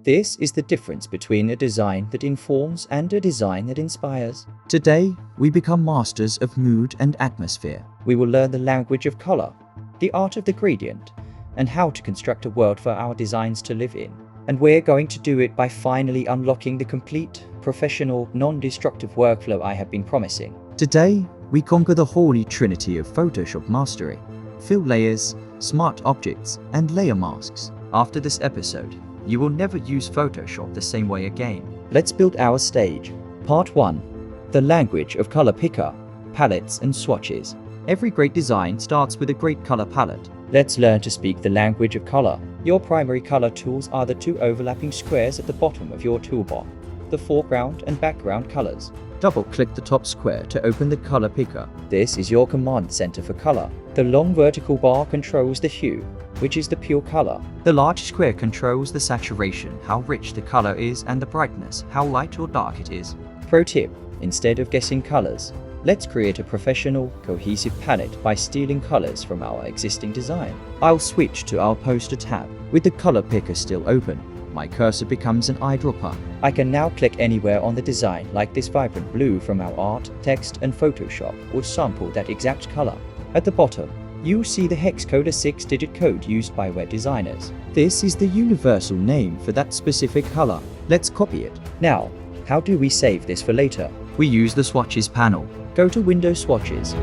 This is the difference between a design that informs and a design that inspires. Today, we become masters of mood and atmosphere. We will learn the language of color, the art of the gradient, and how to construct a world for our designs to live in. And we're going to do it by finally unlocking the complete, professional, non-destructive workflow I have been promising. Today, we conquer the holy trinity of Photoshop mastery: fill layers, smart objects, and layer masks. After this episode, you will never use Photoshop the same way again. Let's build our stage. Part 1. The language of color picker, palettes and swatches. Every great design starts with a great color palette. Let's learn to speak the language of color. Your primary color tools are the two overlapping squares at the bottom of your toolbar, the foreground and background colors. Double-click the top square to open the color picker. This is your command center for color. The long vertical bar controls the hue, which is the pure color. The large square controls the saturation, how rich the color is, and the brightness, how light or dark it is. Pro tip: instead of guessing colors, let's create a professional, cohesive palette by stealing colors from our existing design. I'll switch to our poster tab. With the color picker still open, my cursor becomes an eyedropper. I can now click anywhere on the design, like this vibrant blue from our art, text, and Photoshop would sample that exact color. At the bottom, you'll see the hex code, a 6-digit code used by web designers. This is the universal name for that specific color. Let's copy it. Now, how do we save this for later? We use the Swatches panel. Go to Windows Swatches.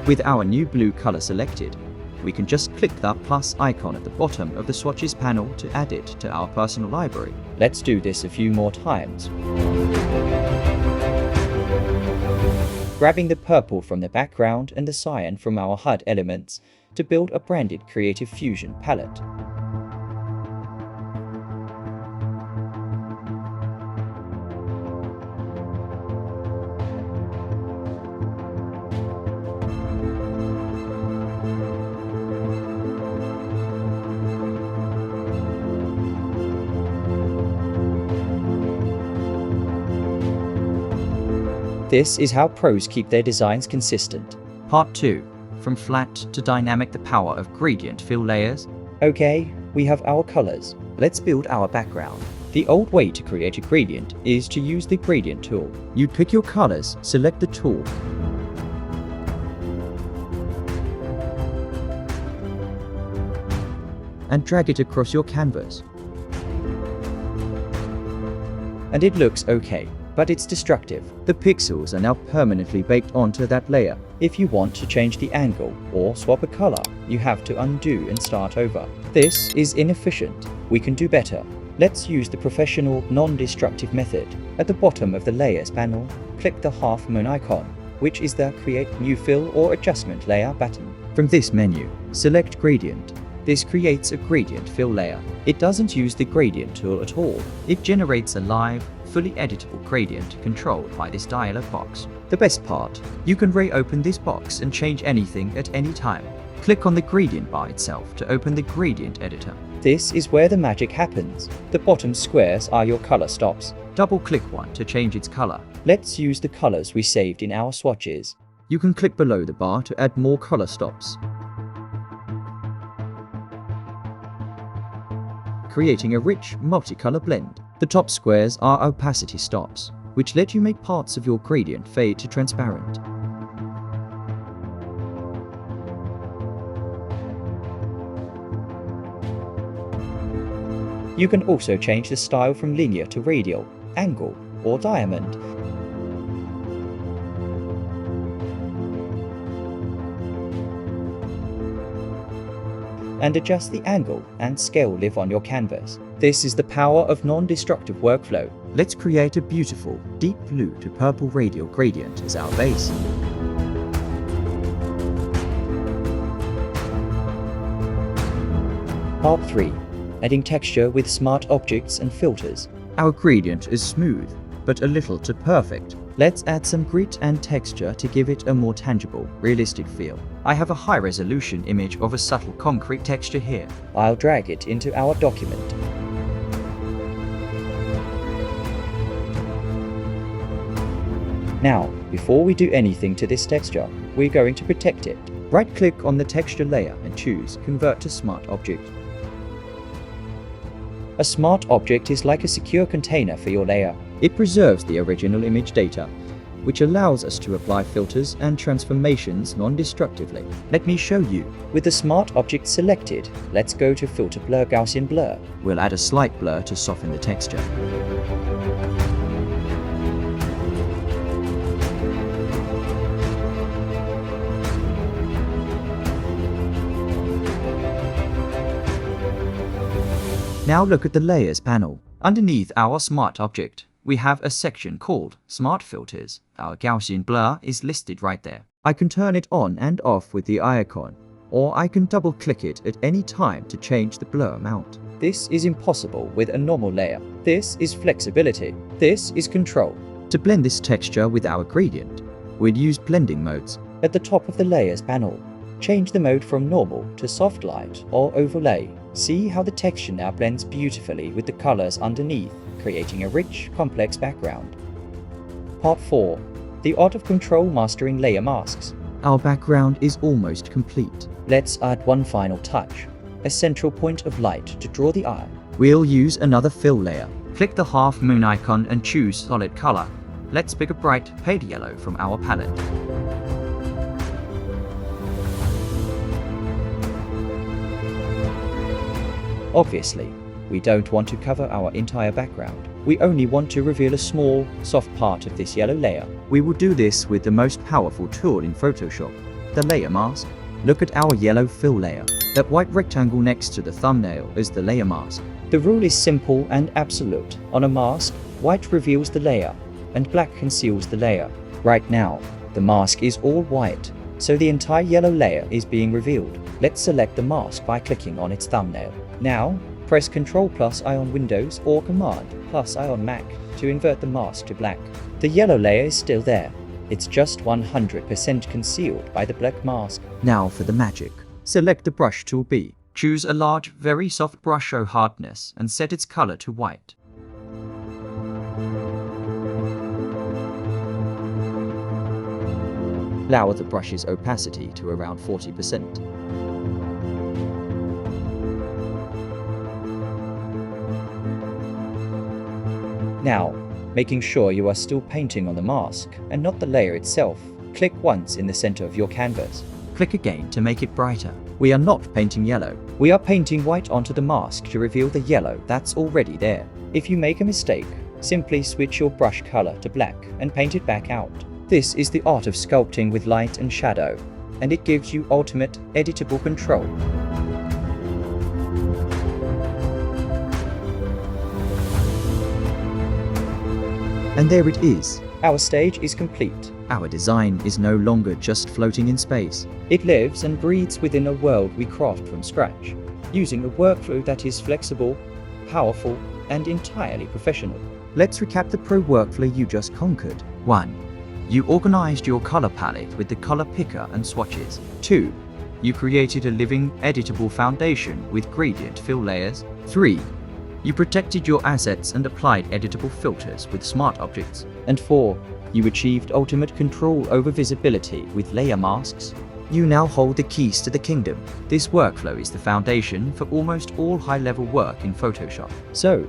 With our new blue color selected, we can just click that plus icon at the bottom of the Swatches panel to add it to our personal library. Let's do this a few more times. Grabbing the purple from the background and the cyan from our HUD elements to build a branded Creative Fusion palette. This is how pros keep their designs consistent. Part 2. From flat to dynamic, the power of gradient fill layers. Okay, we have our colors. Let's build our background. The old way to create a gradient is to use the gradient tool. You pick your colors, select the tool, and drag it across your canvas. And it looks okay, but it's destructive. The pixels are now permanently baked onto that layer. If you want to change the angle or swap a color, you have to undo and start over. This is inefficient. We can do better. Let's use the professional, non-destructive method. At the bottom of the Layers panel, click the half moon icon, which is the Create New Fill or Adjustment Layer button. From this menu, select Gradient. This creates a gradient fill layer. It doesn't use the gradient tool at all. It generates a live, fully editable gradient controlled by this dialog box. The best part, you can reopen this box and change anything at any time. Click on the gradient bar itself to open the gradient editor. This is where the magic happens. The bottom squares are your color stops. Double-click one to change its color. Let's use the colors we saved in our swatches. You can click below the bar to add more color stops, creating a rich, multicolor blend. The top squares are opacity stops, which let you make parts of your gradient fade to transparent. You can also change the style from linear to radial, angle, or diamond. And adjust the angle and scale live on your canvas. This is the power of non-destructive workflow. Let's create a beautiful, deep blue to purple radial gradient as our base. Part 3. Adding texture with smart objects and filters. Our gradient is smooth, but a little too perfect. Let's add some grit and texture to give it a more tangible, realistic feel. I have a high-resolution image of a subtle concrete texture here. I'll drag it into our document. Now, before we do anything to this texture, we're going to protect it. Right-click on the texture layer and choose Convert to Smart Object. A smart object is like a secure container for your layer. It preserves the original image data, which allows us to apply filters and transformations non-destructively. Let me show you. With the smart object selected, let's go to Filter Blur Gaussian Blur. We'll add a slight blur to soften the texture. Now look at the Layers panel. Underneath our Smart object, we have a section called Smart Filters. Our Gaussian blur is listed right there. I can turn it on and off with the icon, or I can double-click it at any time to change the blur amount. This is impossible with a normal layer. This is flexibility. This is control. To blend this texture with our gradient, we'd use blending modes. At the top of the Layers panel, change the mode from normal to soft light or overlay. See how the texture now blends beautifully with the colors underneath, creating a rich, complex background. Part 4. The Art of Control Mastering Layer Masks. Our background is almost complete. Let's add one final touch, a central point of light to draw the eye. We'll use another fill layer. Click the half moon icon and choose solid color. Let's pick a bright, pale yellow from our palette. Obviously, we don't want to cover our entire background. We only want to reveal a small, soft part of this yellow layer. We will do this with the most powerful tool in Photoshop, the layer mask. Look at our yellow fill layer. That white rectangle next to the thumbnail is the layer mask. The rule is simple and absolute. On a mask, white reveals the layer, and black conceals the layer. Right now, the mask is all white, so the entire yellow layer is being revealed. Let's select the mask by clicking on its thumbnail. Now, press Ctrl+I on Windows or Command+I on Mac to invert the mask to black. The yellow layer is still there. It's just 100% concealed by the black mask. Now for the magic. Select the Brush tool B. Choose a large, very soft brush show hardness and set its color to white. Lower the brush's opacity to around 40%. Now, making sure you are still painting on the mask and not the layer itself, click once in the center of your canvas. Click again to make it brighter. We are not painting yellow. We are painting white onto the mask to reveal the yellow that's already there. If you make a mistake, simply switch your brush color to black and paint it back out. This is the art of sculpting with light and shadow, and it gives you ultimate editable control. And there it is. Our stage is complete. Our design is no longer just floating in space. It lives and breathes within a world we craft from scratch, using a workflow that is flexible, powerful, and entirely professional. Let's recap the pro workflow you just conquered. 1. You organized your color palette with the color picker and swatches. 2. You created a living, editable foundation with gradient fill layers. 3. You protected your assets and applied editable filters with smart objects. And 4. You achieved ultimate control over visibility with layer masks. You now hold the keys to the kingdom. This workflow is the foundation for almost all high-level work in Photoshop. So,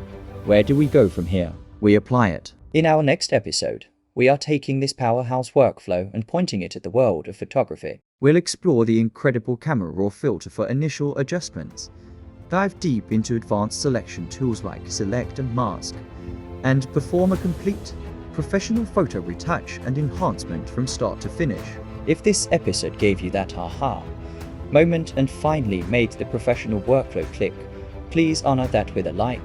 where do we go from here? We apply it. In our next episode, we are taking this powerhouse workflow and pointing it at the world of photography. We'll explore the incredible camera raw filter for initial adjustments, dive deep into advanced selection tools like Select and Mask, and perform a complete, professional photo retouch and enhancement from start to finish. If this episode gave you that aha moment and finally made the professional workflow click, please honor that with a like,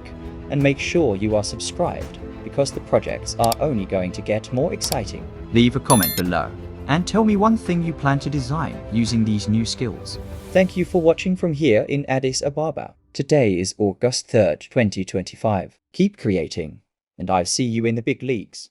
and make sure you are subscribed, because the projects are only going to get more exciting. Leave a comment below, and tell me one thing you plan to design using these new skills. Thank you for watching from here in Addis Ababa. Today is August 3rd, 2025. Keep creating, and I'll see you in the big leagues.